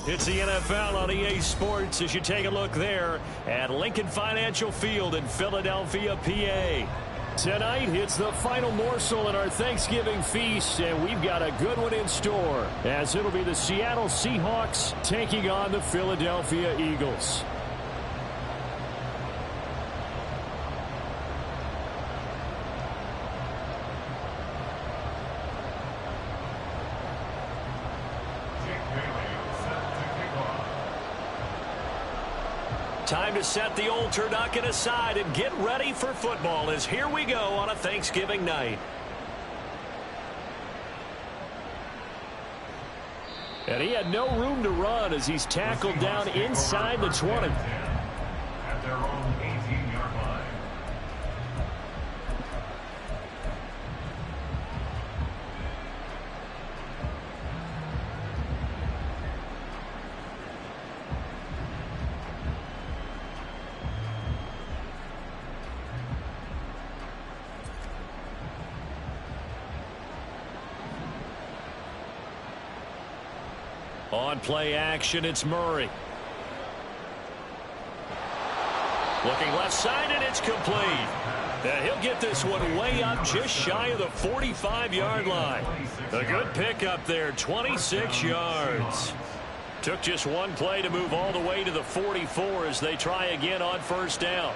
It's the NFL on EA Sports as you take a look there at Lincoln Financial Field in Philadelphia, PA. Tonight, it's the final morsel in our Thanksgiving feast, and we've got a good one in store, as it'll be the Seattle Seahawks taking on the Philadelphia Eagles. Time to set the old turducken aside and get ready for football, as here we go on a Thanksgiving night. And he had no room to run as he's tackled down inside the 20. At their own 18-yard line. On play action, it's Murray. Looking left side, and it's complete. He'll get this one way up just shy of the 45-yard line. A good pickup there, 26 yards. Took just one play to move all the way to the 44 as they try again on first down.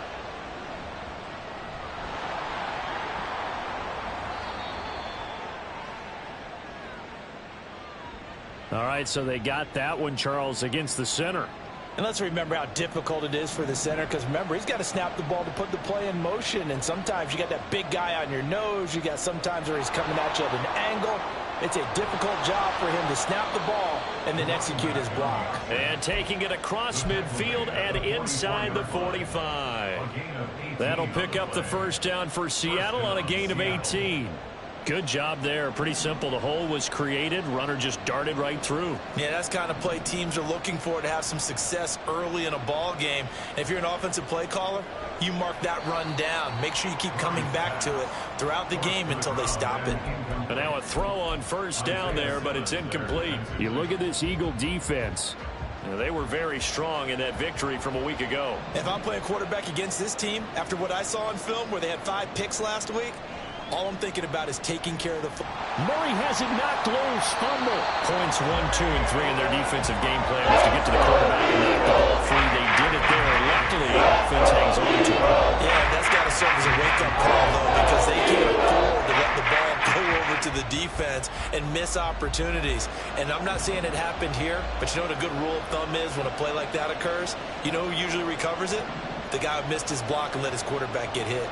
All right, so they got that one, Charles, against the center. And let's remember how difficult it is for the center, because remember, he's got to snap the ball to put the play in motion, and sometimes you got that big guy on your nose. You got sometimes where he's coming at you at an angle. It's a difficult job for him to snap the ball and then execute his block. And taking it across midfield and inside the 45. That'll pick up the first down for Seattle on a gain of 18. Good job there. Pretty simple. The hole was created. Runner just darted right through. Yeah, that's kind of play teams are looking for to have some success early in a ball game. And if you're an offensive play caller, you mark that run down. Make sure you keep coming back to it throughout the game until they stop it. And now a throw on first down there, but it's incomplete. You look at this Eagle defense. They were very strong in that victory from a week ago. If I'm playing quarterback against this team, after what I saw on film where they had 5 picks last week, all I'm thinking about is taking care of the football. Murray has it knocked loose. Fumble. Points 1, 2, and 3 in their defensive game plan was to get to the quarterback and knock the ball free. They did it there. Luckily, the offense hangs on to it. Yeah, that's got to serve as a wake-up call, though, because they can't afford to let the ball go over to the defense and miss opportunities. And I'm not saying it happened here, but you know what a good rule of thumb is when a play like that occurs? You know who usually recovers it? The guy who missed his block and let his quarterback get hit.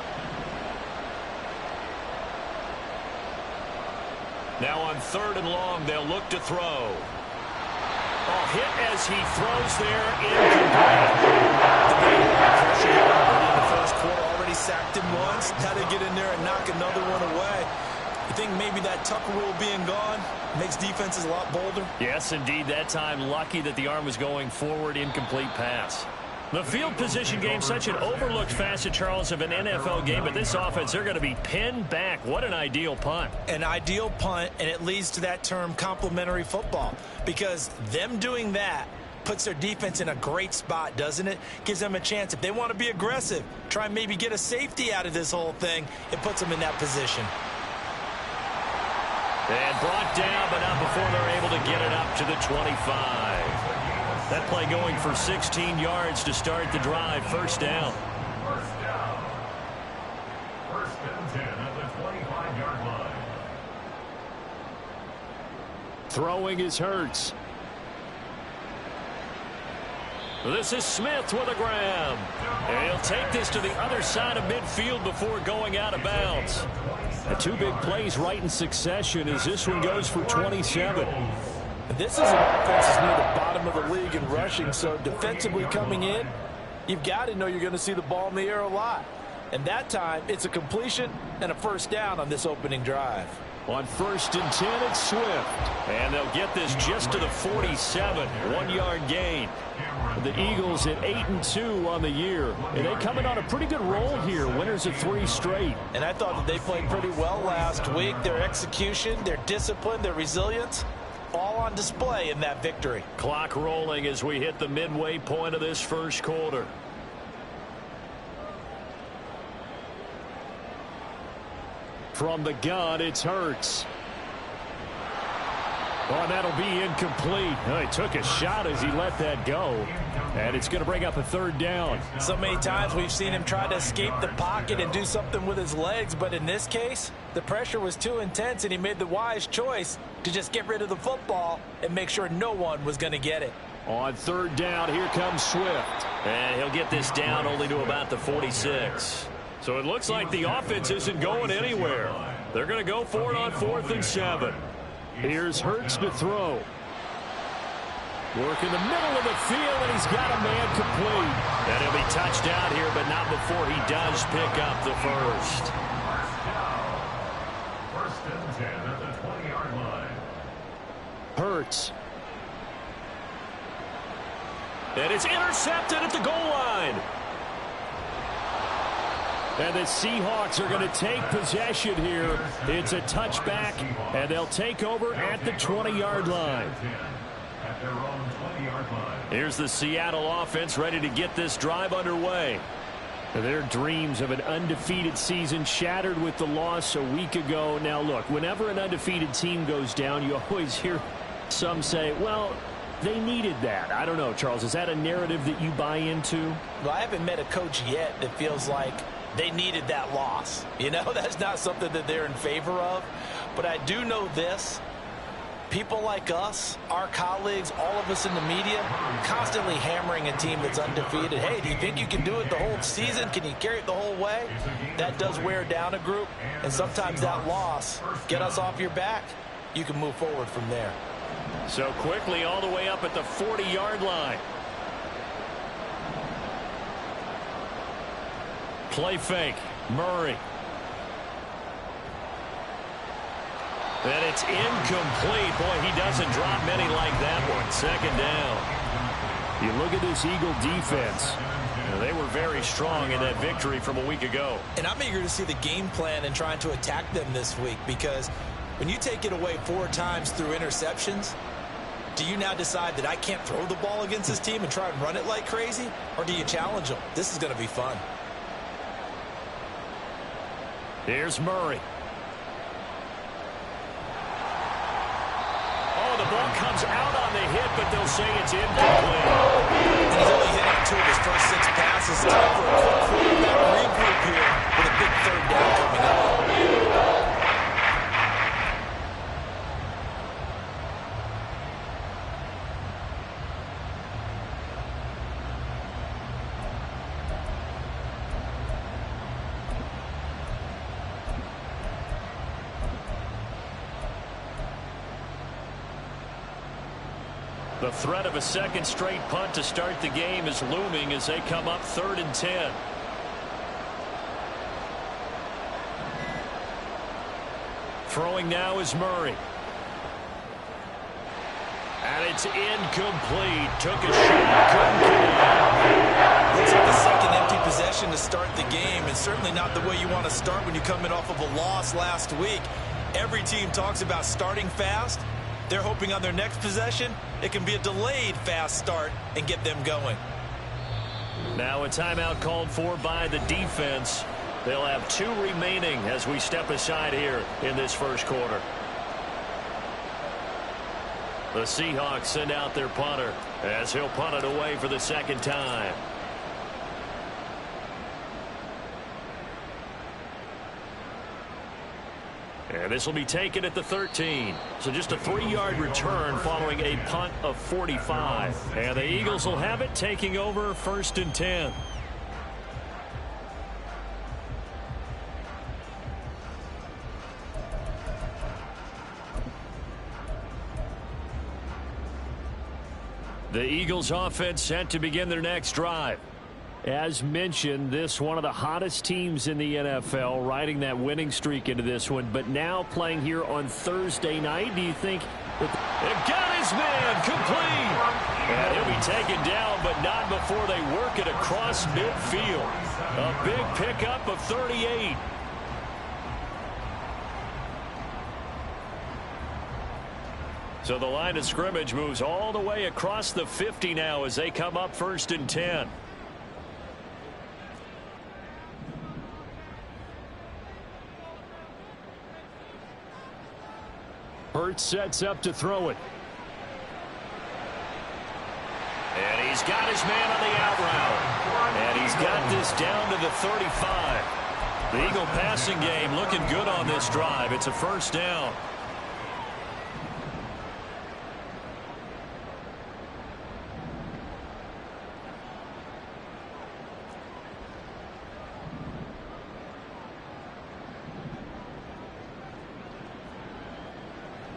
Now on 3rd and long, they'll look to throw. Oh, hit as he throws there, incomplete. Pressure in the first quarter, already sacked him once. Now they get in there and knock another one away. You think maybe that Tucker rule being gone makes defenses a lot bolder? Yes, indeed. That time, lucky that the arm was going forward, incomplete pass. The field position game, such an overlooked facet, Charles, of an NFL game, but this offense, they're going to be pinned back. What an ideal punt. An ideal punt, and it leads to that term complementary football, because them doing that puts their defense in a great spot, doesn't it? Gives them a chance. If they want to be aggressive, try and maybe get a safety out of this whole thing, it puts them in that position. And brought down, but not before they're able to get it up to the 25. That play going for 16 yards to start the drive. First down. First down. First and 10 at the 25-yard line. Throwing is Hurts. This is Smith with a grab. And he'll take this to the other side of midfield before going out of bounds. 2 big plays right in succession as this one goes for 27. This is an offense that's near the bottom of the league in rushing, so defensively coming in, you've got to know you're going to see the ball in the air a lot. And that time, it's a completion and a first down on this opening drive. On 1st and 10, it's Swift. And they'll get this just to the 47, 1-yard gain. The Eagles at 8-2 on the year. And they coming on a pretty good roll here, winners of 3 straight. And I thought that they played pretty well last week. Their execution, their discipline, their resilience, all on display in that victory. Clock rolling as we hit the midway point of this first quarter. From the gun, it's Hurts. Oh, that'll be incomplete. Oh, he took a shot as he let that go. And it's going to bring up a third down. So many times we've seen him try to escape the pocket and do something with his legs. But in this case, the pressure was too intense, and he made the wise choice to just get rid of the football and make sure no one was going to get it. On third down, here comes Swift. And he'll get this down only to about the 46. So it looks like the offense isn't going anywhere. They're going to go for it on 4th and 7. Here's Hurts to throw. Work in the middle of the field, and he's got a man complete. And he'll be touched out here, but not before he does pick up the first. First and 10 at the 20-yard line. Hurts. And it's intercepted at the goal line. And the Seahawks are going to take possession here. It's a touchback, and they'll take over at the 20-yard line. Here's the Seattle offense ready to get this drive underway. Their dreams of an undefeated season shattered with the loss a week ago. Now, look, whenever an undefeated team goes down, you always hear some say, well, they needed that. I don't know, Charles. Is that a narrative that you buy into? Well, I haven't met a coach yet that feels like they needed that loss. You know, that's not something that they're in favor of. But I do know this. People like us, our colleagues, all of us in the media, constantly hammering a team that's undefeated. Hey, do you think you can do it the whole season? Can you carry it the whole way? That does wear down a group. And sometimes that loss, get us off your back, you can move forward from there. So quickly all the way up at the 40-yard line. Play fake. Murray. And it's incomplete. Boy, he doesn't drop many like that one. Second down. You look at this Eagle defense. They were very strong in that victory from a week ago. And I'm eager to see the game plan and trying to attack them this week, because when you take it away 4 times through interceptions, do you now decide that I can't throw the ball against this team and try and run it like crazy? Or do you challenge them? This is going to be fun. Here's Murray. Oh, the ball comes out on the hit, but they'll say it's incomplete. And he's only hit on 2 of his first 6 passes. Time for a quick quarterback regroup here with a big third down coming up. The threat of a second straight punt to start the game is looming as they come up 3rd and 10. Throwing now is Murray. And it's incomplete. Took a shot. Couldn't connect. Looks like the second empty possession to start the game, and certainly not the way you want to start when you come in off of a loss last week. Every team talks about starting fast. They're hoping on their next possession, it can be a delayed fast start and get them going. Now a timeout called for by the defense. They'll have 2 remaining as we step aside here in this first quarter. The Seahawks send out their punter as he'll punt it away for the second time. And this will be taken at the 13. So just a 3-yard return following a punt of 45. And the Eagles will have it, taking over 1st and 10. The Eagles offense set to begin their next drive. As mentioned, this one of the hottest teams in the NFL, riding that winning streak into this one, but now playing here on Thursday night. Do you think that they've got his man complete? And he'll be taken down, but not before they work it across midfield. A big pickup of 38. So the line of scrimmage moves all the way across the 50 now as they come up 1st and 10. Hurts sets up to throw it. And he's got his man on the out route. And he's got this down to the 35. The Eagle passing game looking good on this drive. It's a 1st down.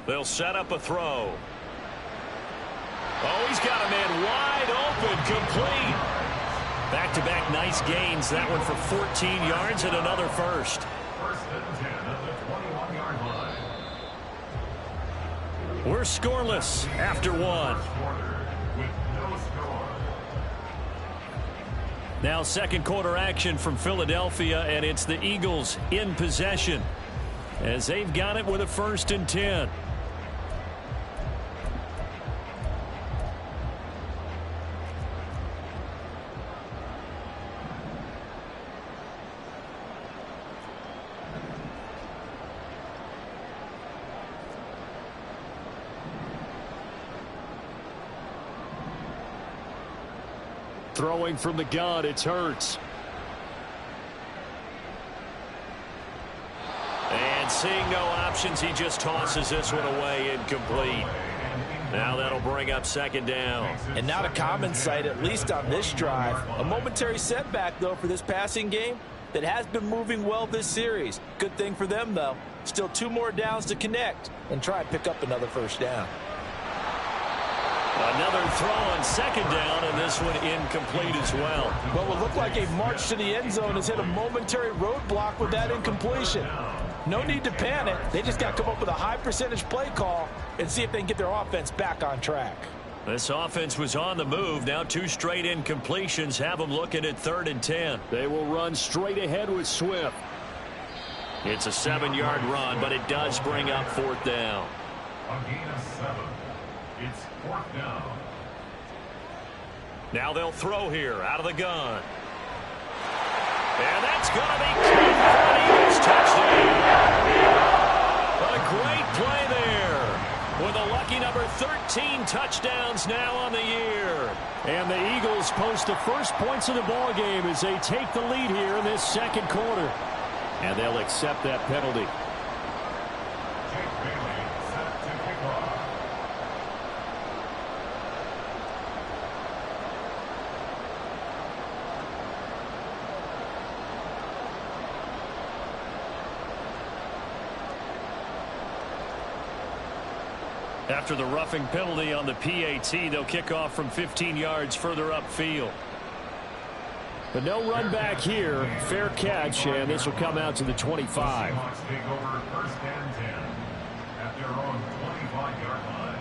They'll set up a throw. Oh, he's got a man wide open, complete. Back-to-back nice gains. That one for 14 yards and another 1st. 1st and 10 at the 21-yard line. We're scoreless after 1. With no score. Now 2nd quarter action from Philadelphia, and it's the Eagles in possession as they've got it with a 1st and 10. Throwing from the gun, it's Hurts. And seeing no options, he just tosses this one away, incomplete. Now that'll bring up 2nd down. And not a common sight, at least on this drive. A momentary setback, though, for this passing game that has been moving well this series. Good thing for them, though. Still 2 more downs to connect and try and pick up another 1st down. Another throw on 2nd down, and this one incomplete as well. Well, what looked like a march to the end zone has hit a momentary roadblock with that incompletion. No need to panic. They just got to come up with a high percentage play call and see if they can get their offense back on track. This offense was on the move. Now 2 straight incompletions have them looking at 3rd and 10. They will run straight ahead with Swift. It's a 7-yard run, but it does bring up 4th down. A gain of 7. It's 4th down. Now they'll throw here out of the gun. And that's going to be caught for an Eagles touchdown. A great play there. With a lucky number 13 touchdowns now on the year. And the Eagles post the first points of the ball game as they take the lead here in this 2nd quarter. And they'll accept that penalty. After the roughing penalty on the PAT, they'll kick off from 15 yards further upfield. But no run back here. Fair catch, and this will come out to the 25. Seahawks take over 1st and 10 at their own 25-yard line.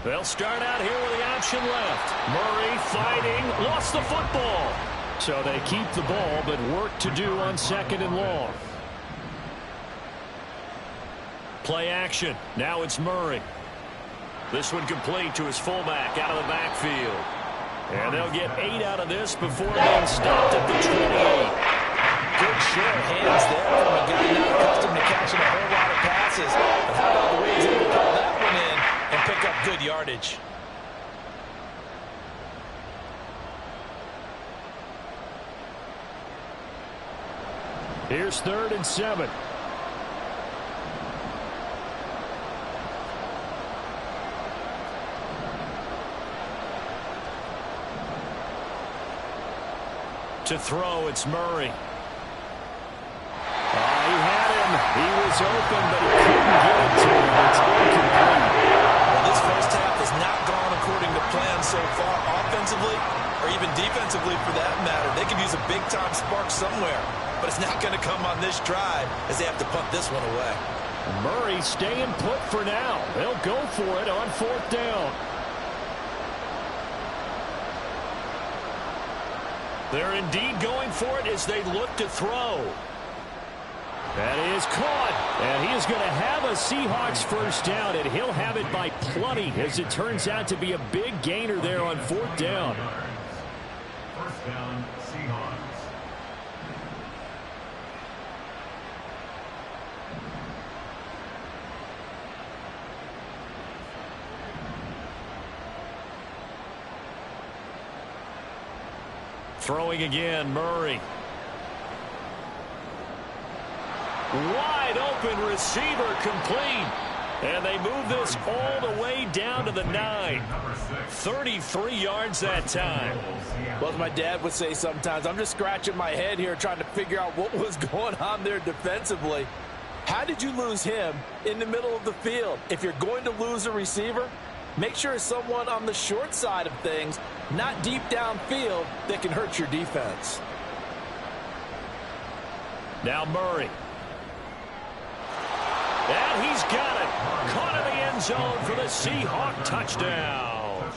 They'll start out here with the option left. Murray fighting, lost the football. So they keep the ball, but work to do on 2nd and long. Play action. Now it's Murray. This one complete to his fullback out of the backfield. And they'll get 8 out of this before being stopped at the 28. Good show of hands there from a guy not accustomed to catching a whole lot of passes. But how about the way he's able to pull that one in and pick up good yardage? Here's 3rd and 7. To throw, it's Murray. He had him. He was open, but he couldn't get it to him. It's incomplete. Well, this 1st half has not gone according to plan so far, offensively or even defensively for that matter. They could use a big-time spark somewhere, but it's not going to come on this drive as they have to punt this one away. Murray staying put for now. They'll go for it on 4th down. They're indeed going for it as they look to throw. That is caught, and he is going to have a Seahawks first down, and he'll have it by plenty as it turns out to be a big gainer there on 4th down. First down, Seahawks. Throwing again, Murray. Wide open receiver complete. And they move this all the way down to the 9. 33 yards that time. Well, as my dad would say sometimes, I'm just scratching my head here trying to figure out what was going on there defensively. How did you lose him in the middle of the field? If you're going to lose a receiver, make sure it's someone on the short side of things, not deep downfield, that can hurt your defense. Now Murray. And he's got it. Caught in the end zone for the Seahawk touchdown.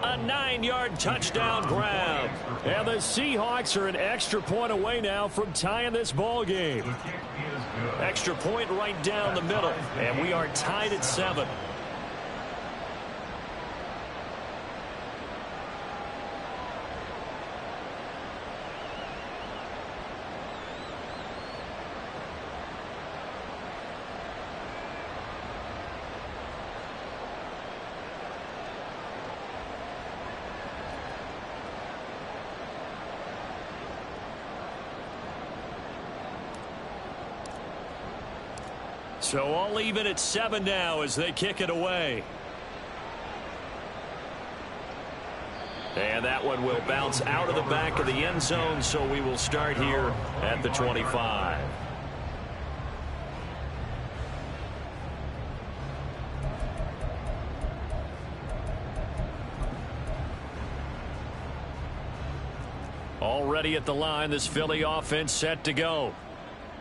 A 9-yard touchdown grab. And the Seahawks are an extra point away now from tying this ball game. Extra point right down the middle. And we are tied at 7. So all even at 7 now as they kick it away. And that one will bounce out of the back of the end zone, so we will start here at the 25. Already at the line, this Philly offense set to go.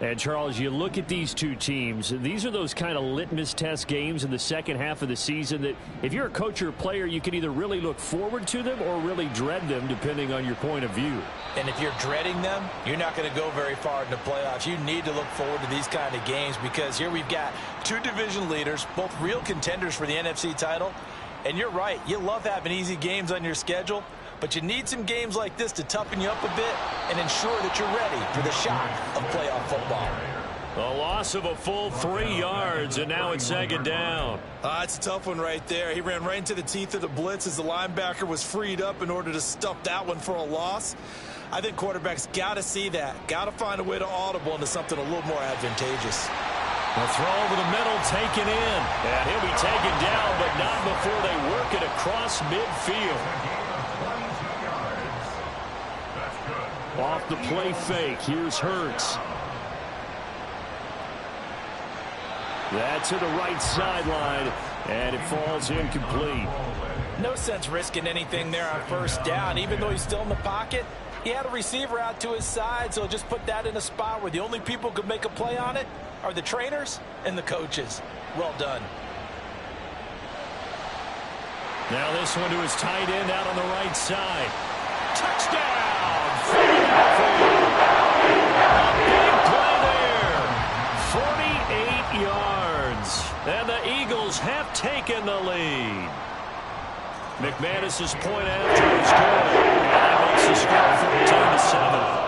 And, Charles, you look at these two teams, these are those kind of litmus test games in the second half of the season that if you're a coach or a player, you can either really look forward to them or really dread them, depending on your point of view. And if you're dreading them, you're not going to go very far in the playoffs. You need to look forward to these kind of games because here we've got two division leaders, both real contenders for the NFC title. And you're right, you love having easy games on your schedule, but you need some games like this to toughen you up a bit and ensure that you're ready for the shock of playoff football. A loss of a full 3 yards, and now it's second down. It's a tough one right there. He ran right into the teeth of the blitz as the linebacker was freed up in order to stuff that one for a loss. I think quarterbacks got to see that, got to find a way to audible into something a little more advantageous. A throw over the middle, taken in. And he'll be taken down, but not before they work it across midfield. Off the play fake, here's Hurts. That's to the right sideline, and it falls incomplete. No sense risking anything there on first down. Even though he's still in the pocket, he had a receiver out to his side, so just put that in a spot where the only people who could make a play on it are the trainers and the coaches. Well done. Now this one to his tight end out on the right side. Touchdown! Philadelphia! A big play there. 48 yards. And the Eagles have taken the lead. McManus's point after is good. And that makes the score 14-7.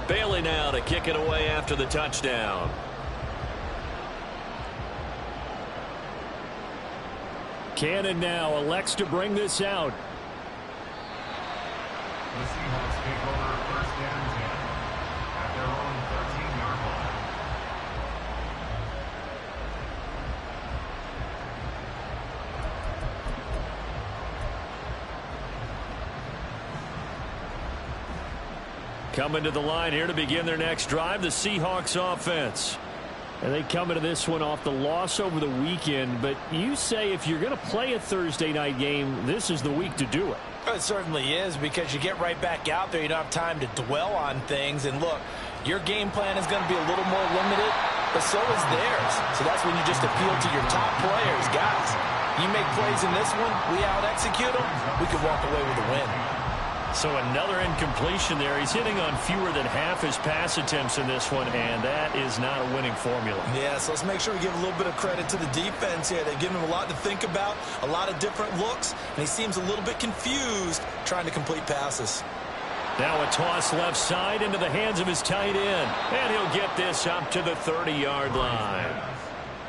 Bailey now to kick it away after the touchdown. Cannon now elects to bring this out. The Seahawks take over first and 10 at their own 13-yard line. Coming to the line here to begin their next drive, the Seahawks offense. And they come into this one off the loss over the weekend. But you say if you're going to play a Thursday night game, this is the week to do it. It certainly is, because you get right back out there. You don't have time to dwell on things. And look, your game plan is going to be a little more limited, but so is theirs. So that's when you just appeal to your top players. Guys, you make plays in this one, we out-execute them, we could walk away with a win. So another incompletion there. He's hitting on fewer than half his pass attempts in this one, and that is not a winning formula. Yeah, so let's make sure we give a little bit of credit to the defense here. They've given him a lot to think about, a lot of different looks, and he seems a little bit confused trying to complete passes. Now a toss left side into the hands of his tight end, and he'll get this up to the 30-yard line.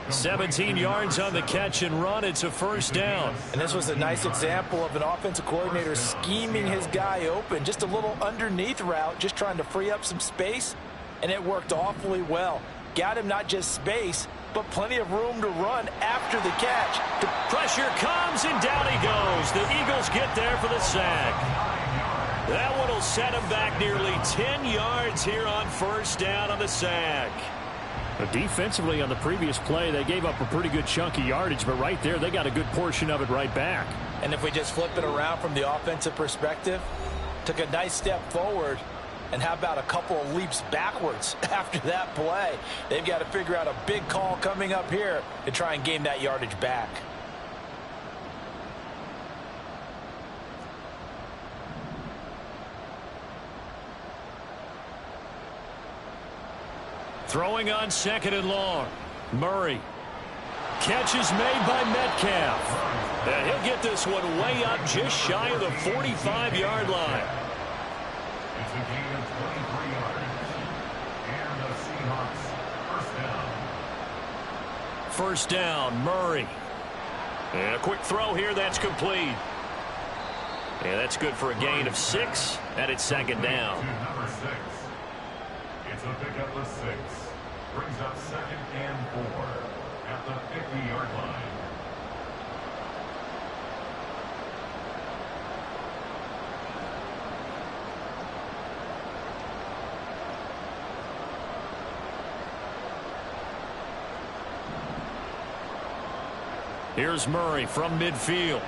17 yards on the catch and run. It's a first down. And this was a nice example of an offensive coordinator scheming his guy open. Just a little underneath route, just trying to free up some space, and it worked awfully well. Got him not just space, but plenty of room to run after the catch. The pressure comes, and down he goes. The Eagles get there for the sack. That one will set him back nearly 10 yards here on first down on the sack. Defensively on the previous play, they gave up a pretty good chunk of yardage, but right there, they got a good portion of it right back. And if we just flip it around from the offensive perspective, took a nice step forward, and how about a couple of leaps backwards after that play? They've got to figure out a big call coming up here to try and gain that yardage back. Throwing on second and long. Murray. Catch is made by Metcalf. And he'll get this one way up just shy of the 45-yard line. It's a gain of 23 yards. And the Seahawks first down. First down, Murray. And a quick throw here, that's complete. And that's good for a gain of 6, and it's second down. To number 6. It's a pickup of 6. Brings up second and 4 at the 50-yard line. Here's Murray from midfield.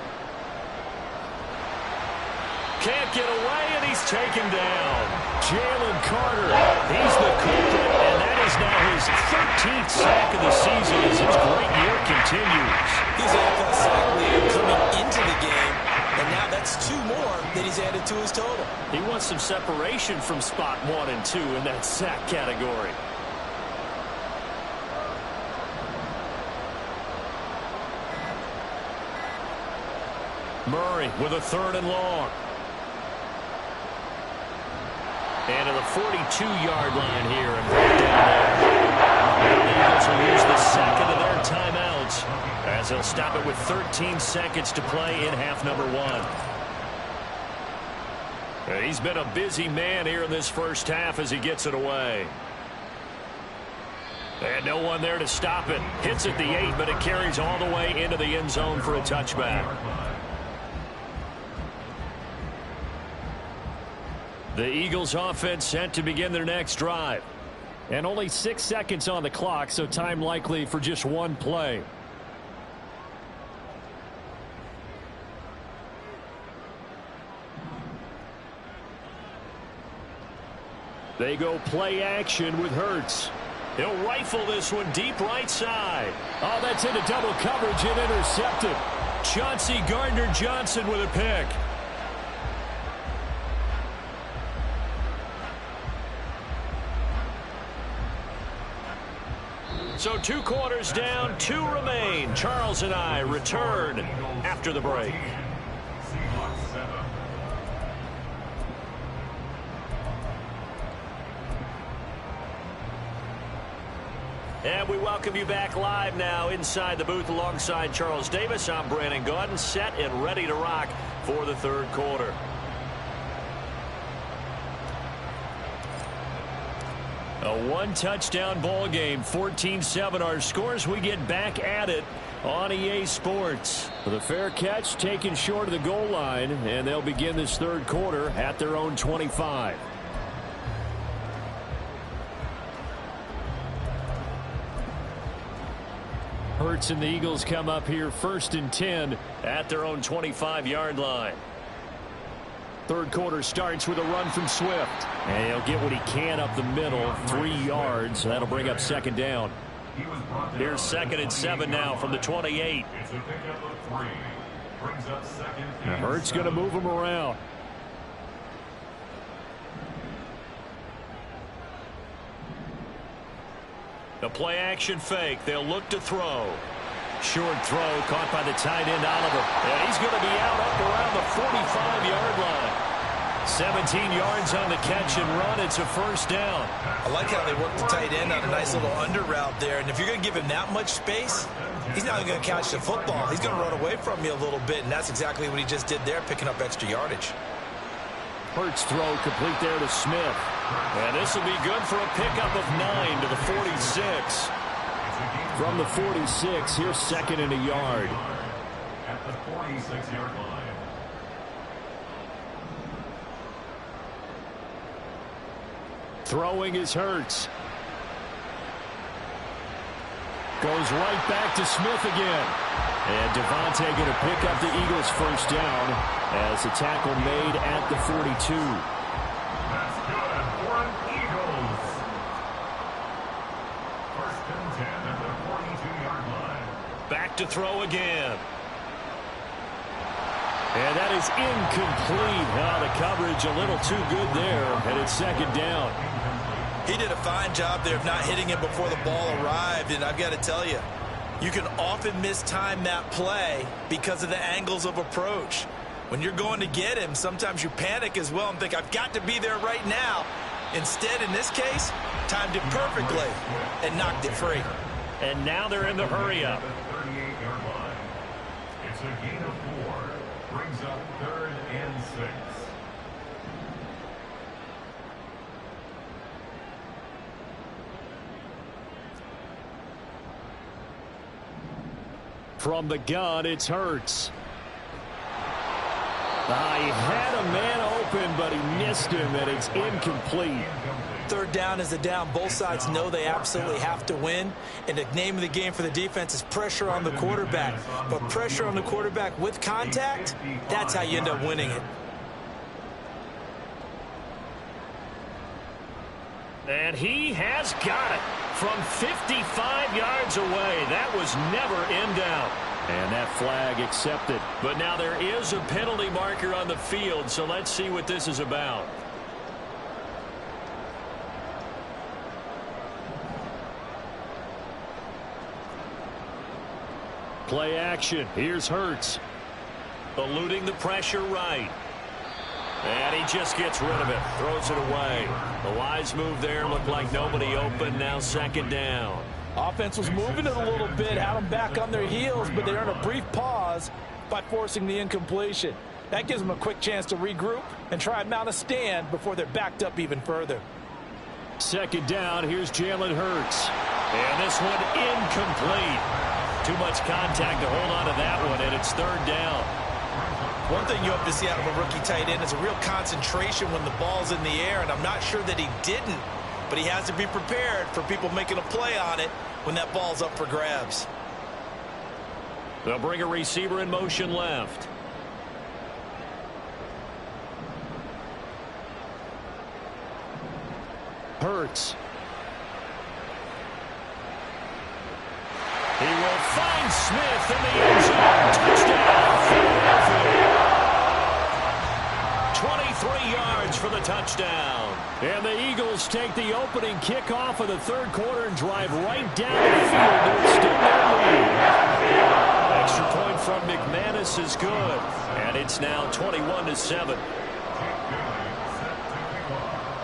Can't get away, and he's taken down. Jalen Carter, he's the culprit, and that is now his 13th sack of the season as his great year continues. He's NFL sack leader coming into the game, and now that's 2 more that he's added to his total. He wants some separation from spot 1 and 2 in that sack category. Murray with a third and long. And to the 42-yard line here and right down there. The Eagles will use the second of their timeouts as they'll stop it with 13 seconds to play in half number 1. He's been a busy man here in this first half as he gets it away. And no one there to stop it. Hits at the 8, but it carries all the way into the end zone for a touchback. The Eagles offense set to begin their next drive. And only 6 seconds on the clock, so time likely for just one play. They go play action with Hurts. He'll rifle this one deep right side. Oh, that's into double coverage and intercepted. Chauncey Gardner-Johnson with a pick. So 2 quarters down, 2 remain. Charles and I return after the break. And we welcome you back live now inside the booth alongside Charles Davis. I'm Brandon Gaudin, set and ready to rock for the third quarter. A 1-touchdown ball game, 14-7 our scores. We get back at it on EA Sports. The fair catch taken short of the goal line, and they'll begin this third quarter at their own 25. Hurts and the Eagles come up here 1st and 10 at their own 25-yard line. Third quarter starts with a run from Swift. And he'll get what he can up the middle, 3 yards. That'll bring up 2nd down. Here's 2nd and 7 now from the 28. It's a pickup of 3. Brings up 2nd. Now Hurts going to move him around. The play action fake. They'll look to throw. Short throw caught by the tight end Oliver. And he's going to be out up around the 45-yard line. 17 yards on the catch and run. It's a 1st down. I like how they work the tight end on a nice little under route there. And if you're going to give him that much space, he's not going to catch the football. He's going to run away from you a little bit. And that's exactly what he just did there, picking up extra yardage. Hurts throw complete there to Smith. And this will be good for a pickup of 9 to the 46. From the 46, here's 2nd and a yard. At the 46-yard line. Throwing is Hurts. Goes right back to Smith again. And Devontae going to pick up the Eagles' 1st down as the tackle made at the 42. That's good for an Eagles. 1st and 10 at the 42-yard line. Back to throw again. And that is incomplete. The coverage a little too good there, and it's 2nd down. He did a fine job there of not hitting him before the ball arrived, and I've got to tell you, you can often mistime that play because of the angles of approach. When you're going to get him, sometimes you panic as well and think, I've got to be there right now. Instead, in this case, timed it perfectly and knocked it free. And now they're in the hurry-up. The 38-yard line. It's a gain of 4. Brings up 3rd and 6. From the gun, it's Hurts. He had a man open, but he missed him, and it's incomplete. 3rd down is a down. Both sides know they absolutely have to win. And the name of the game for the defense is pressure on the quarterback. But pressure on the quarterback with contact, that's how you end up winning it. And he has got it from 55 yards away. That was never in doubt. And that flag accepted. But now there is a penalty marker on the field, so let's see what this is about. Play action. Here's Hurts. Eluding the pressure right. And he just gets rid of it. Throws it away. The wise move there. Looked like nobody open. Now 2nd down. Offense was moving it a little bit, had them back on their heels, but they earned a brief pause by forcing the incompletion. That gives them a quick chance to regroup and try and mount a stand before they're backed up even further. 2nd down. Here's Jalen Hurts. And this one incomplete. Too much contact to hold on to that one, and it's 3rd down. One thing you hope to see out of a rookie tight end is a real concentration when the ball's in the air, and I'm not sure that he didn't, but he has to be prepared for people making a play on it when that ball's up for grabs. They'll bring a receiver in motion left. Hurts. He will find Smith in the end zone. Touchdown, Philadelphia. 23 yards for the touchdown. And the Eagles take the opening kickoff of the 3rd quarter and drive right down the field to extend their lead. Extra point from McManus is good. And it's now 21-7.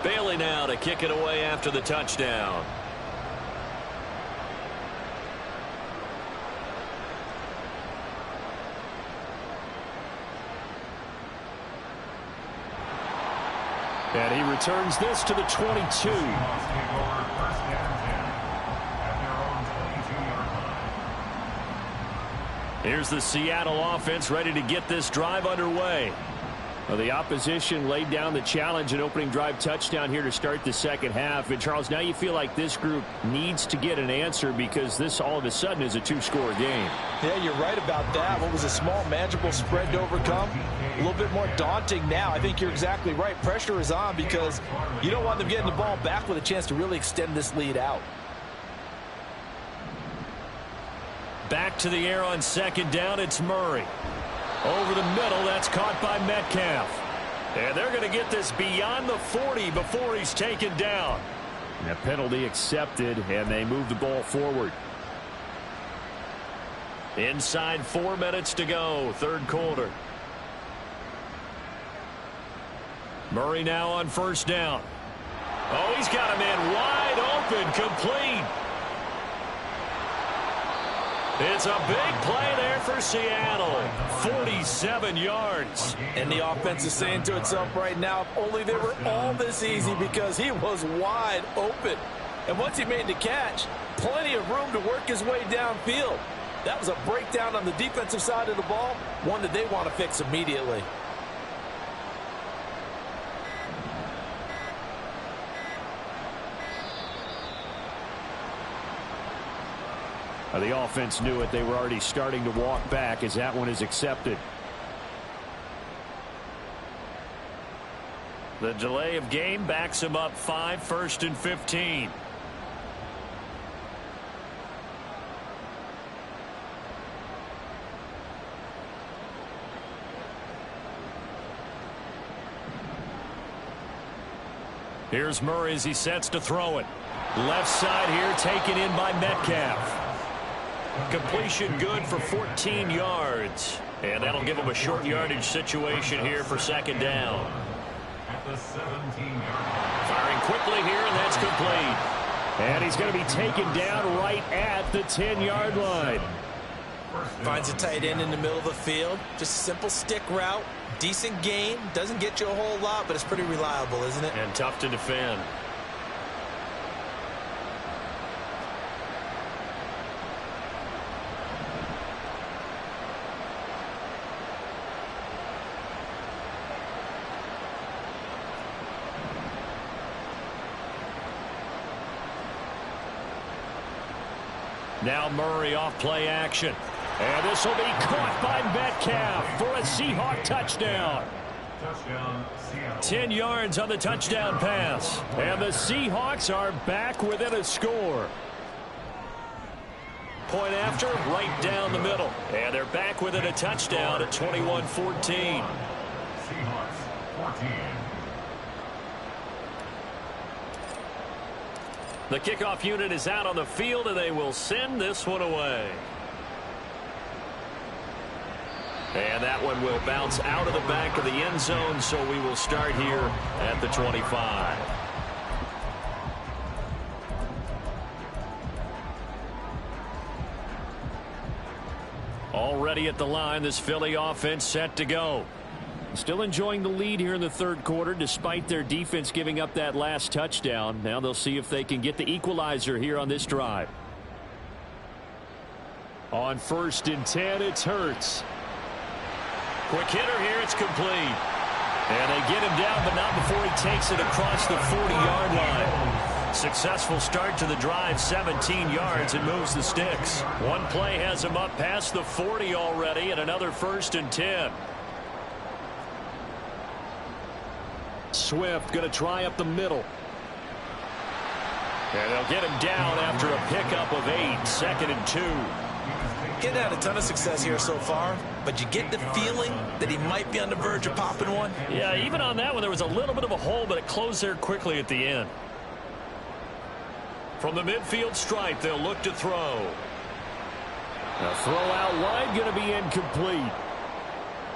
Bailey now to kick it away after the touchdown. And he returns this to the 22. Here's the Seattle offense ready to get this drive underway. Well, the opposition laid down the challenge and opening drive touchdown here to start the second half. And, Charles, now you feel like this group needs to get an answer because this all of a sudden is a two-score game. Yeah, you're right about that. What was a small, manageable spread to overcome? A little bit more daunting now. I think you're exactly right. Pressure is on because you don't want them getting the ball back with a chance to really extend this lead out. Back to the air on second down. It's Murray. Over the middle, that's caught by Metcalf. And they're going to get this beyond the 40 before he's taken down. And a penalty accepted, and they move the ball forward. Inside 4 minutes to go, third quarter. Murray now on first down. Oh, he's got a man wide open, complete. It's a big play there for Seattle. 47 yards. And the offense is saying to itself right now, if only they were all this easy, because he was wide open. And once he made the catch, plenty of room to work his way downfield. That was a breakdown on the defensive side of the ball, one that they want to fix immediately. The offense knew it. They were already starting to walk back as that one is accepted. The delay of game backs him up 5, 1st and 15. Here's Murray as he sets to throw it. Left side here taken in by Metcalf. Completion good for 14 yards. And that'll give him a short yardage situation here for second down. At the 17-yard Firing quickly here, and that's complete. And he's going to be taken down right at the 10-yard line. Finds a tight end in the middle of the field. Just a simple stick route. Decent gain. Doesn't get you a whole lot, but it's pretty reliable, isn't it? And tough to defend. Now Murray off play action. And this will be caught by Metcalf for a Seahawk touchdown. touchdown, Seattle. 10 yards on the touchdown pass. And the Seahawks are back within a score. Point after, right down the middle. And they're back within a touchdown at 21-14. Seahawks 14. The kickoff unit is out on the field, and they will send this one away. And that one will bounce out of the back of the end zone, so we will start here at the 25. Already at the line, this Philly offense set to go. Still enjoying the lead here in the third quarter, despite their defense giving up that last touchdown. Now they'll see if they can get the equalizer here on this drive. On 1st and 10, it's Hurts. Quick hitter here, it's complete. And they get him down, but not before he takes it across the 40-yard line. Successful start to the drive, 17 yards, and moves the sticks. One play has him up past the 40 already, and another 1st and 10. Swift going to try up the middle. And they'll get him down after a pickup of 8, 2nd and 2. Getting had a ton of success here so far, but you get the feeling that he might be on the verge of popping one. Yeah, even on that one, there was a little bit of a hole, but it closed there quickly at the end. From the midfield stripe, they'll look to throw. A throw out wide, going to be incomplete.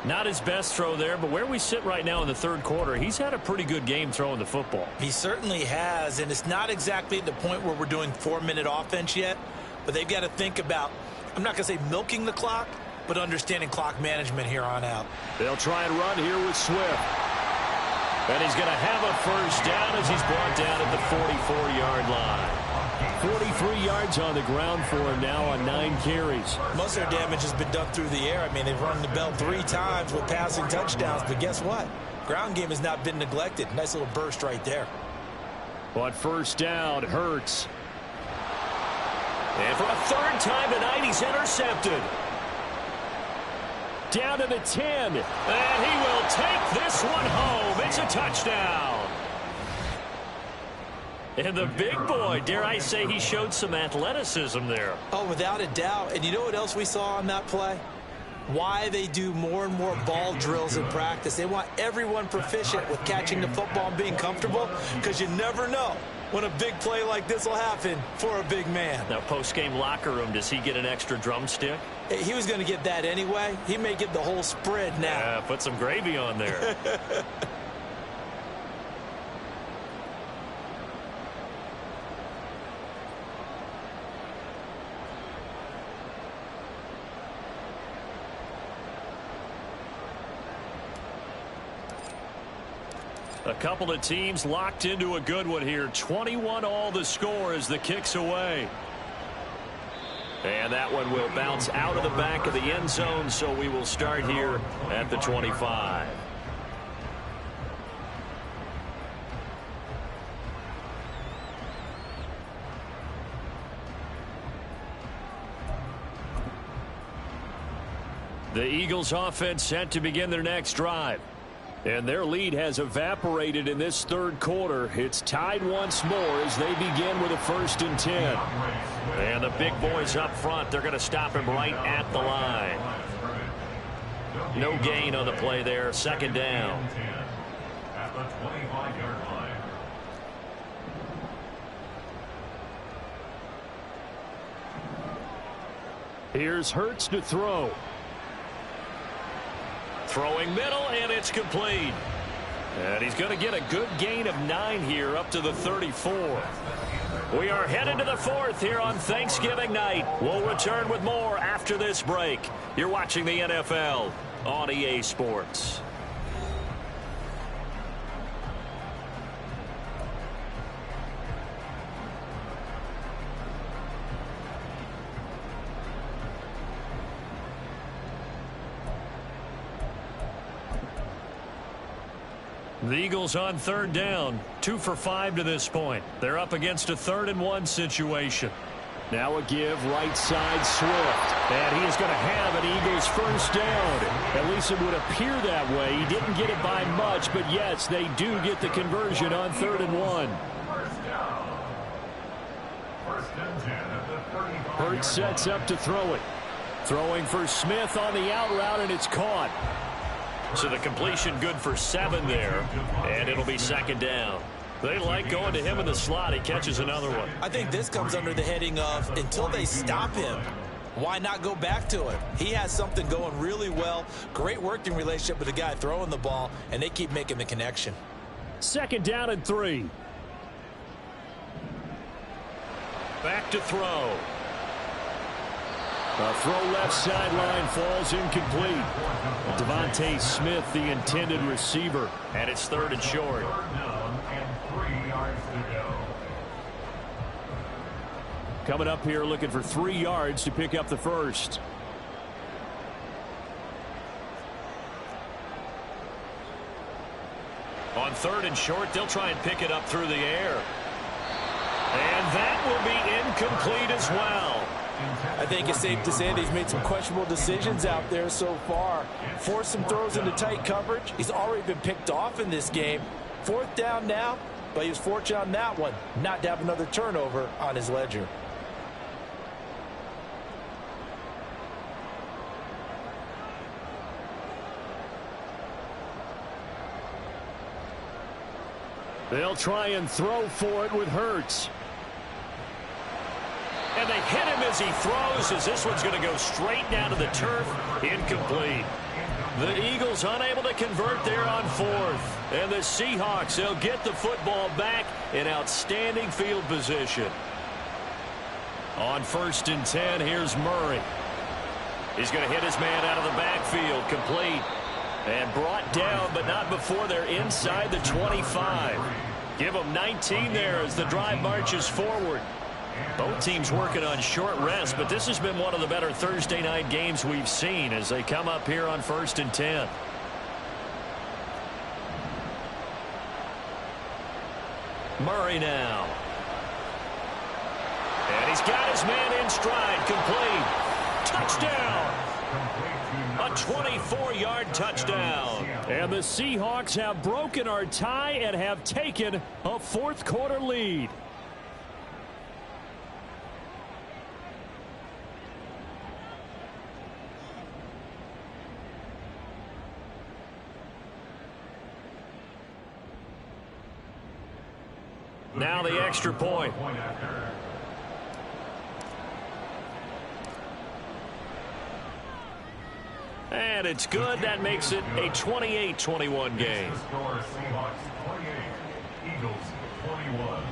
Not his best throw there, but where we sit right now in the third quarter, he's had a pretty good game throwing the football. He certainly has, and it's not exactly at the point where we're doing 4-minute offense yet, but they've got to think about, I'm not going to say milking the clock, but understanding clock management here on out. They'll try and run here with Swift. And he's going to have a first down as he's brought down at the 44-yard line. 43 yards on the ground for him now on 9 carries. Most of their damage has been done through the air. I mean, they've run the bell 3 times with passing touchdowns, but guess what? Ground game has not been neglected. Nice little burst right there. On first down, Hurts. And for a 3rd time tonight, he's intercepted. Down to the 10. And he will take this one home. It's a touchdown. And the big boy, dare I say, he showed some athleticism there. Oh, without a doubt. And you know what else we saw on that play? Why they do more and more ball drills in practice. They want everyone proficient with catching the football and being comfortable, because you never know when a big play like this will happen for a big man. Now, post-game locker room, does he get an extra drumstick? He was going to get that anyway. He may get the whole spread now. Yeah, put some gravy on there. A couple of teams locked into a good one here. 21 all the score as the kick's away. And that one will bounce out of the back of the end zone, so we will start here at the 25. The Eagles offense set to begin their next drive. And their lead has evaporated in this 3rd quarter. It's tied once more as they begin with a 1st and 10. And the big boys up front, they're going to stop him right at the line. No gain on the play there. 2nd down. At the 25-yard line. Here's Hurts to throw. Throwing middle, and it's complete. And he's going to get a good gain of 9 here up to the 34. We are headed to the 4th here on Thanksgiving night. We'll return with more after this break. You're watching the NFL on EA Sports. The Eagles on 3rd down, 2 for 5 to this point. They're up against a 3rd and 1 situation. Now a give right side Swift. And he is going to have an Eagles 1st down. At least it would appear that way. He didn't get it by much, but yes, they do get the conversion on 3rd and 1. First down. 1st and 10 at the 35. Hurts sets up to throw it. Throwing for Smith on the out route, and it's caught. So the completion good for 7 there, and it'll be 2nd down. They like going to him in the slot. He catches another one. I think this comes under the heading of until they stop him, why not go back to him? He has something going really well. Great working relationship with the guy throwing the ball, and they keep making the connection. 2nd down and 3. Back to throw. A throw left sideline falls incomplete. Devontae Smith, the intended receiver. And it's 3rd and short. 3rd down and 3 yards to go. Coming up here looking for 3 yards to pick up the 1st. On 3rd and short, they'll try and pick it up through the air. And that will be incomplete as well. I think it's safe to say that he's made some questionable decisions out there so far. Forced some throws into tight coverage. He's already been picked off in this game. 4th down now, but he was fortunate on that one not to have another turnover on his ledger. They'll try and throw for it with Hurts. And they hit him as he throws, as this one's going to go straight down to the turf. Incomplete. The Eagles unable to convert there on 4th. And the Seahawks, they'll get the football back in outstanding field position. On 1st and 10, here's Murray. He's going to hit his man out of the backfield. Complete. And brought down, but not before they're inside the 25. Give them 19 there as the drive marches forward. Both teams working on short rest, but this has been one of the better Thursday night games we've seen as they come up here on 1st and 10. Murray now. And he's got his man in stride. Complete. Touchdown. A 24-yard touchdown. And the Seahawks have broken our tie and have taken a fourth-quarter lead. Now the extra point. And it's good. That makes it a 28-21 game. Seahawks 28, Eagles 21.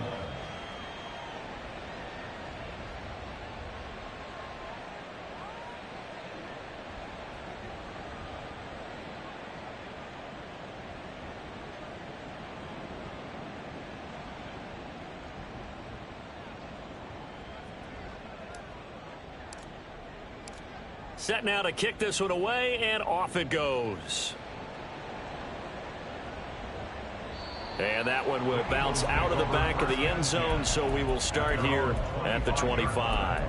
Set now to kick this one away, and off it goes. And that one will bounce out of the back of the end zone, so we will start here at the 25.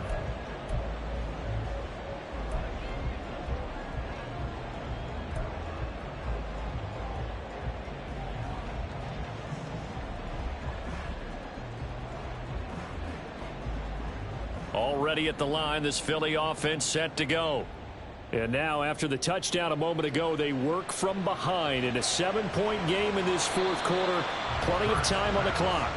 Already at the line, this Philly offense set to go. And now, after the touchdown a moment ago, they work from behind in a 7-point game in this fourth quarter. Plenty of time on the clock.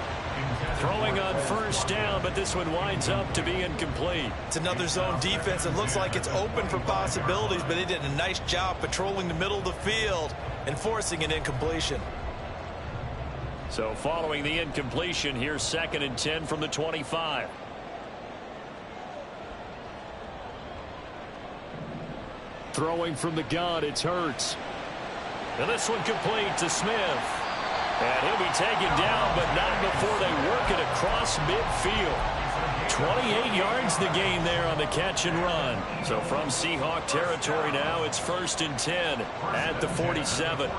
Throwing on first down, but this one winds up to be incomplete. It's another zone defense. It looks like it's open for possibilities, but they did a nice job patrolling the middle of the field and forcing an incompletion. So following the incompletion, here's 2nd and 10 from the 25. Throwing from the gun, it's Hurts. And this one complete to Smith. And he'll be taken down, but not before they work it across midfield. 28 yards the gain there on the catch and run. So from Seahawk territory now, it's 1st and 10 at the 47.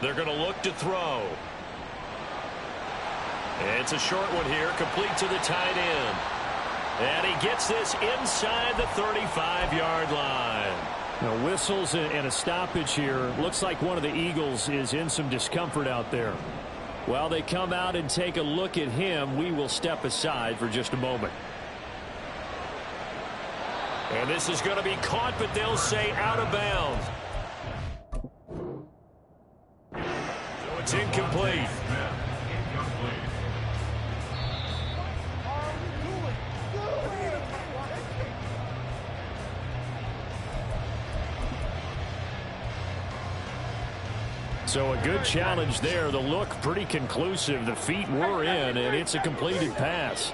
They're going to look to throw. It's a short one here, complete to the tight end. And he gets this inside the 35-yard line. Now, whistles and a stoppage here. Looks like one of the Eagles is in some discomfort out there. While they come out and take a look at him, we will step aside for just a moment. And this is going to be caught, but they'll say out of bounds. So it's incomplete. So a good challenge there. The look pretty conclusive. The feet were in, and it's a completed pass.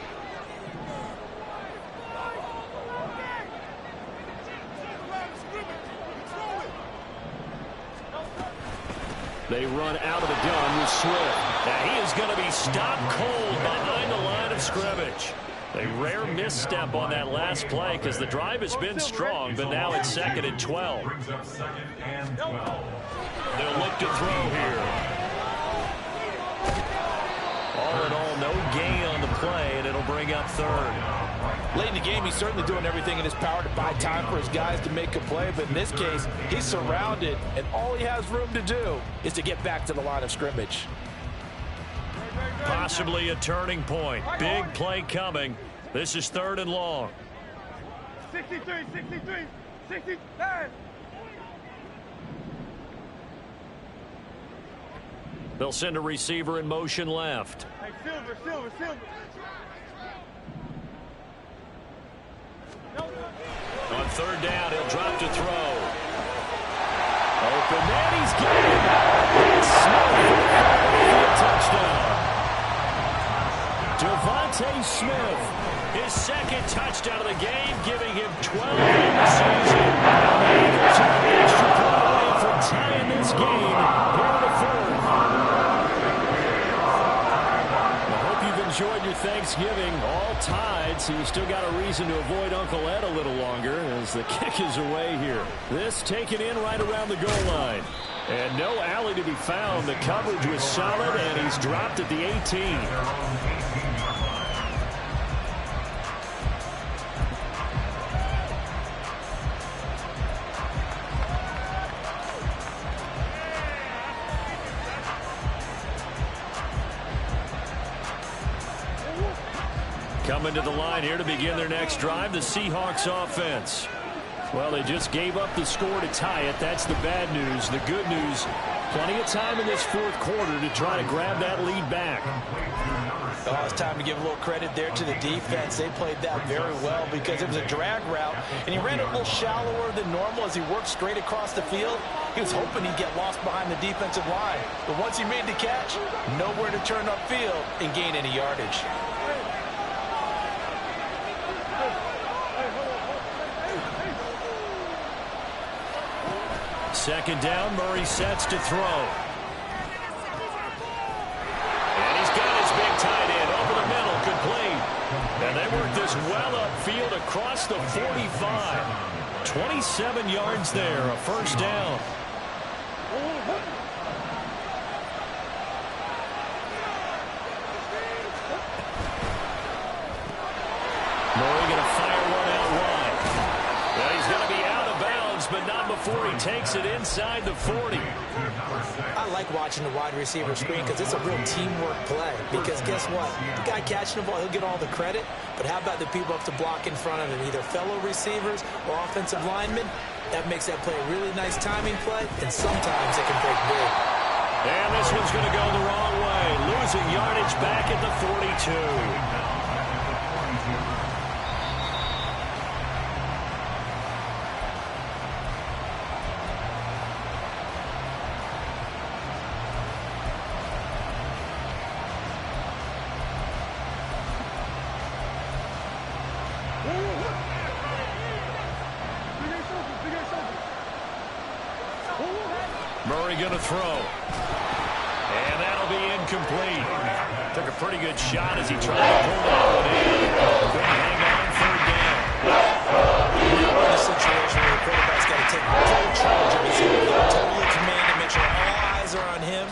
They run out of the gun with Swift. Now he is going to be stopped cold behind the line of scrimmage. A rare misstep on that last play because the drive has been strong, but now it's 2nd and 12. Brings up 2nd and 12. They'll look to throw here. All in all, no gain on the play, and it'll bring up 3rd. Late in the game, he's certainly doing everything in his power to buy time for his guys to make a play, but in this case, he's surrounded, and all he has room to do is to get back to the line of scrimmage. Possibly a turning point. Big play coming. This is 3rd and long. 63, 63. They'll send a receiver in motion left. Hey, Silver. On 3rd down, he'll drop to throw. Open man, he's got it. Smith for a touchdown. Devontae Smith, his 2nd touchdown of the game, giving him 12 in the season. Now the Eagles have an extra point away from tying this game here in the 4th. Thanksgiving. All tied, so you still got a reason to avoid Uncle Ed a little longer as the kick is away here. This taken in right around the goal line. And no alley to be found. The coverage was solid, and he's dropped at the 18. Coming to the line here to begin their next drive, the Seahawks offense. Well, they just gave up the score to tie it. That's the bad news. The good news, plenty of time in this fourth quarter to try to grab that lead back. Oh, it's time to give a little credit there to the defense. They played that very well because it was a drag route, and he ran a little shallower than normal as he worked straight across the field. He was hoping he'd get lost behind the defensive line. But once he made the catch, nowhere to turn upfield and gain any yardage. Second down, Murray sets to throw. And he's got his big tight end over the middle, complete. And they work this well upfield across the 45. 27 yards there, a first down. Murray going to fire one out wide. Well, he's going to be out of bounds, but not before he takes it inside the 40. I like watching the wide receiver screen because it's a real teamwork play. Because guess what? The guy catching the ball, he'll get all the credit. But how about the people up to block in front of him, either fellow receivers or offensive linemen? That makes that play a really nice timing play, and sometimes it can break big. And this one's going to go the wrong way. Losing yardage back at the 42. Murray going to throw. And that'll be incomplete. Took a pretty good shot as he tried to pull that one in. Couldn't hang on third down. Now in a situation where the quarterback's got to take full charge of his own, totally command and make sure all eyes are on him.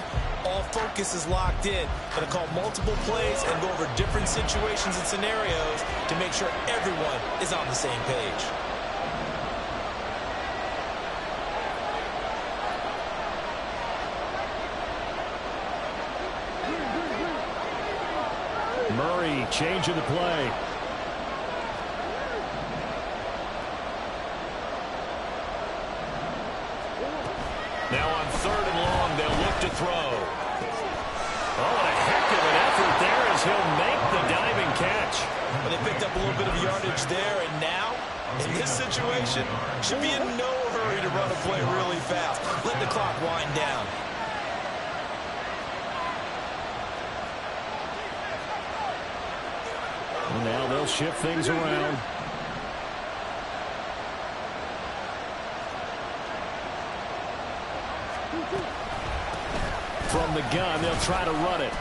All focus is locked in. Going to call multiple plays and go over different situations and scenarios to make sure everyone is on the same page. Murray changing the play. Now on third and long, they'll look to throw. Oh, and a heck of an effort there as he'll make the diving catch. Well, they picked up a little bit of yardage there, and now, in this situation, should be in no hurry to run a play really fast. Let the clock wind down. Now they'll shift things around. From the gun, they'll try to run it.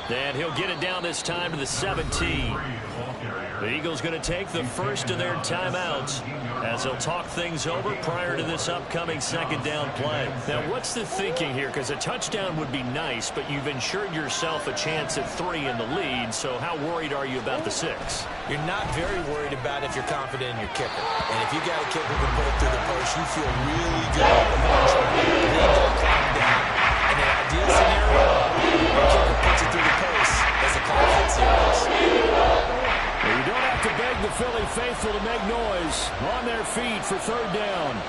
And he'll get it down this time to the 17. The Eagles going to take the first of their timeouts as they'll talk things over prior to this upcoming second down play. Now, what's the thinking here? Because a touchdown would be nice, but you've ensured yourself a chance at 3 in the lead, so how worried are you about the 6? You're not very worried about if you're confident in your kicker. And if you got a kicker who can put it through the post, you feel really good about trying to lead that clock down. In an ideal scenario, your kicker puts it through the post as the clock hits zeros. Well, you don't have to beg the Philly faithful to make noise. On their feet for third down.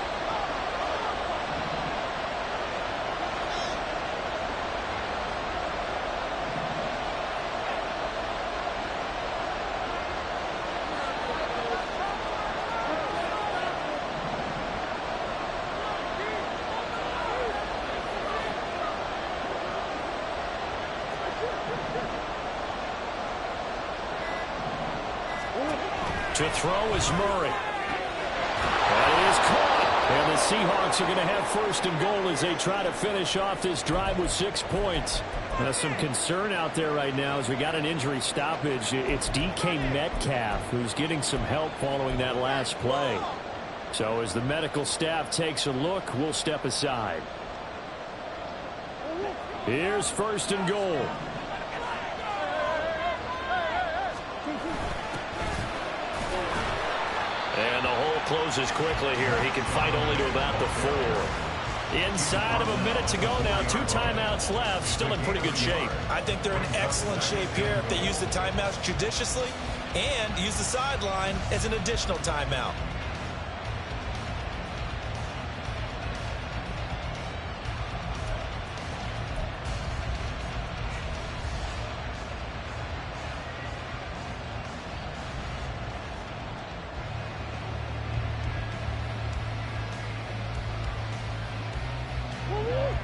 To throw is Murray. That is caught. And the Seahawks are going to have first and goal as they try to finish off this drive with 6 points. Some concern out there right now as we got an injury stoppage. It's DK Metcalf who's getting some help following that last play. So as the medical staff takes a look, we'll step aside. Here's 1st and goal. And the hole closes quickly here. He can fight only to about the 4. Inside of a minute to go now. 2 timeouts left. Still in pretty good shape. I think they're in excellent shape here if they use the timeouts judiciously and use the sideline as an additional timeout.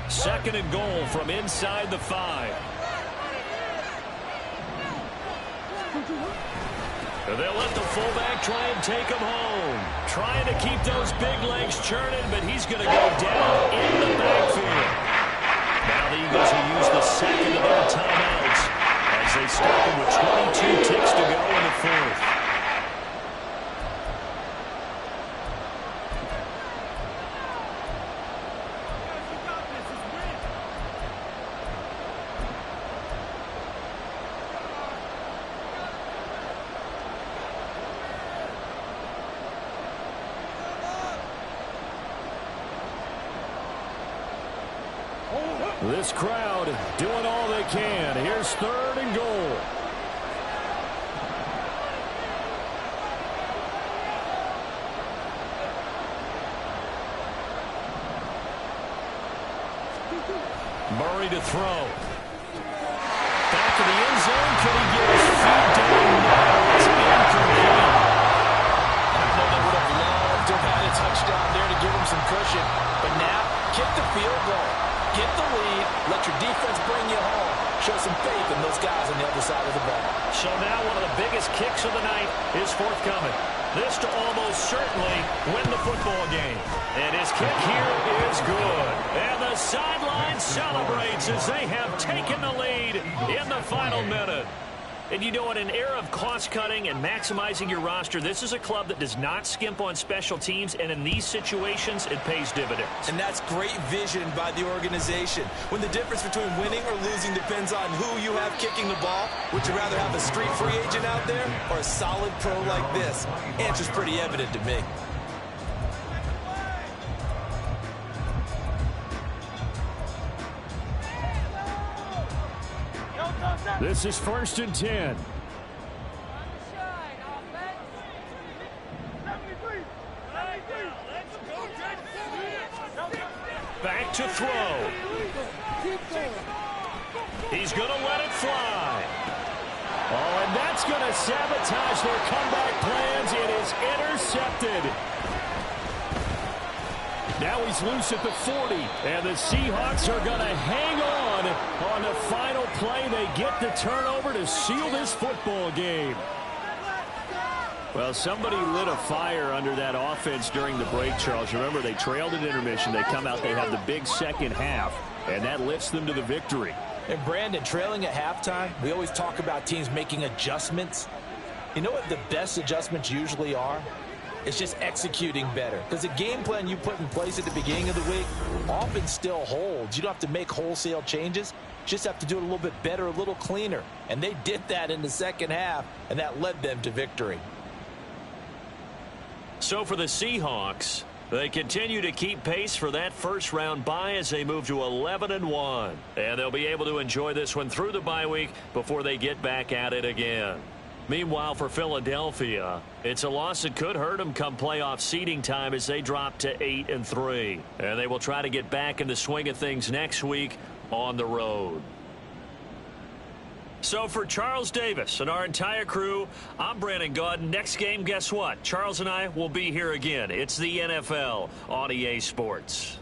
Second and goal from inside the 5. They'll let the fullback try and take him home. Trying to keep those big legs churning, but he's going to go down in the backfield. Now the Eagles will use the second of their timeouts as they stop him with 22 ticks to go in the 4th. This crowd doing all they can. Here's 3rd and goal. Murray to throw. Back to the end zone. Can he get his feet down? No, it's incomplete. I know they would have loved to have had a touchdown there to give him some cushion. But now, kick the field goal. Get the lead, let your defense bring you home. Show some faith in those guys on the other side of the ball. So now one of the biggest kicks of the night is forthcoming. This to almost certainly win the football game. And his kick here is good. And the sideline celebrates as they have taken the lead in the final minute. And you know, in an era of cost-cutting and maximizing your roster, this is a club that does not skimp on special teams, and in these situations, it pays dividends. And that's great vision by the organization. When the difference between winning or losing depends on who you have kicking the ball, would you rather have a street free agent out there or a solid pro like this? Answer's pretty evident to me. This is 1st and 10. Back to throw. He's going to let it fly. Oh, and that's going to sabotage their comeback plans. It is intercepted. Now he's loose at the 40, and the Seahawks are going to hang on the final play. They get the turnover to seal this football game. Well, somebody lit a fire under that offense during the break, Charles. Remember, they trailed at intermission. They come out, they have the big second half, and that lifts them to the victory. And Brandon, trailing at halftime, we always talk about teams making adjustments. You know what the best adjustments usually are? It's just executing better. Because the game plan you put in place at the beginning of the week often still holds. You don't have to make wholesale changes. You just have to do it a little bit better, a little cleaner. And they did that in the second half, and that led them to victory. So for the Seahawks, they continue to keep pace for that first-round bye as they move to 11-1. And they'll be able to enjoy this one through the bye week before they get back at it again. Meanwhile, for Philadelphia, it's a loss that could hurt them come playoff seeding time as they drop to 8-3. And they will try to get back in the swing of things next week on the road. So for Charles Davis and our entire crew, I'm Brandon Gaudin. Next game, guess what? Charles and I will be here again. It's the NFL on EA Sports.